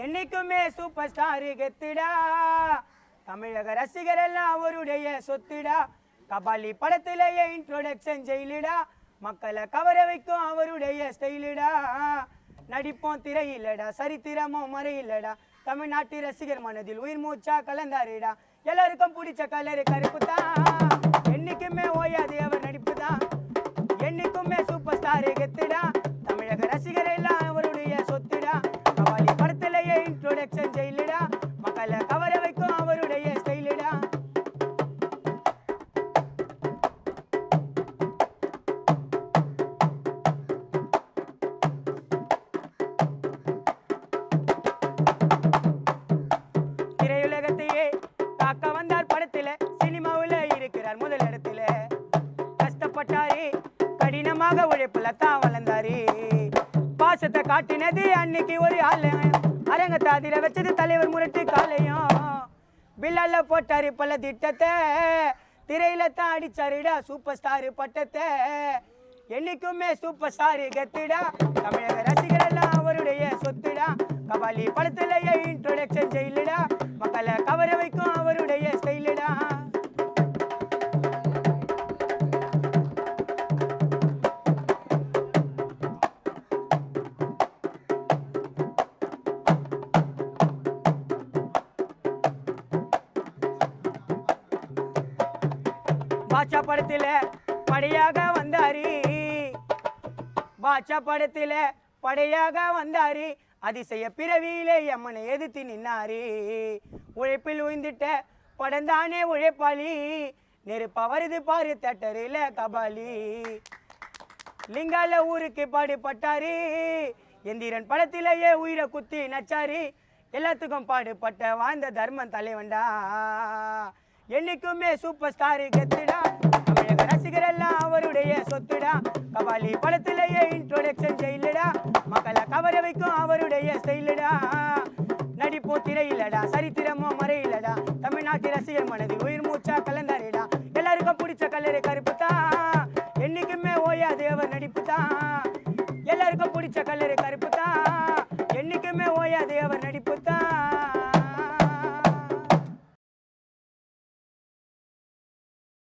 என்னைக்குமே super star கெத்துடா, தமிழக ரசிகர் எல்லாம் அவருடைய சொத்துடா. கபாலி படத்திலேயே இன்ட்ரோடக்ஷன் ஜெயிலுடா, மக்களை கவர வைக்கும் அவருடைய ஸ்டைலுடா. நடிப்போம் திரையில்லடா, சரித்திரமும் மறையில்லடா, தமிழ்நாட்டு ரசிகர் மனதில் உயிர் மூச்சா கலந்தாருடா. எல்லாருக்கும் பிடிச்ச கலரு கருப்பு தான், என்னைக்குமே ஓயாது அவர் நடிப்பு தான். என்னைக்குமே சூப்பர் ஸ்டாரு கெத்துடா, தமிழக ரசிகர் எல்லாம் அவருடைய சொத்துடா. கபாலி படத்திலேயே இன்ட்ரோடக்ஷன் ஜெயிலுடா, மக்களை கவர வைக்கும் அவருடைய ஸ்டைலுடா. திரையுலகத்தையே காக்க வந்தார் படத்துல, சினிமாவில் இருக்கிறார் முதல் இடத்துல. கஷ்டப்பட்டாரு, கடினமாக உழைப்புல தான் வளர்ந்தாரு. பாசத்தை காட்டினது அன்னைக்கு ஒரு ஆள், அரங்கத்தை அதிர வச்சது தலைவர் முரட்டு காலையும். பில்லால போட்டாரு பல திட்டத்தை, திரையில தான் அடிச்சாருடா சூப்பர் ஸ்டாரு பட்டத்தை. என்னைக்குமே சூப்பர் ஸ்டாரு கத்துடா, தமிழக ரசிகர் எல்லாம் அவருடைய சொத்துடா. கபாலி படத்திலேயே இன்ட்ரோடக்ஷன் ஜெயிலுடா, மக்களை கவர வைக்கும் அவருடைய ஸ்டைலுடா. பாட்சா படத்தில படையாக வந்தாரு, பாட்சா படத்தில படையாக வந்தாரு. அதிசய பிறவியிலே எம்மனை எதிர்த்து நின்னாரு. உழைப்பில் உய்ந்துட்ட படந்தானே உழைப்பாளி, நெருப்பா வருது பாரு தேட்டரில் கபாலி. லிங்கால ஊருக்கு பாடுபட்டாரு, எந்திரன் படத்திலேயே உயிரை குத்தி நச்சாரு. எல்லாத்துக்கும் பாடுபட்ட வாழ்ந்த தர்மன் தலைவன்டா. என்னைக்குமே சூப்பர் ஸ்டாரு கெத்துடா, தமிழக ரசிகர் எல்லாம் அவருடைய சொத்துடா. கபாலி படத்திலேயே இன்ட்ரோடக்ஷன் ஜெயிலுடா, மக்களை கவர வைக்கும் அவருடைய ஸ்டைலுடா. நடிப்போம் திரையில்லடா, சரித்திரமும் மறையில்லடா, தமிழ்நாட்டு ரசிகர் மனதில் உயிர் மூச்சா கலந்தாருடா. எல்லாருக்கும் பிடிச்ச கலரு கருப்பு தான், என்னைக்குமே ஓயாது அவர் நடிப்பு தான். எல்லாருக்கும் பிடிச்ச கலரு கருப்பு.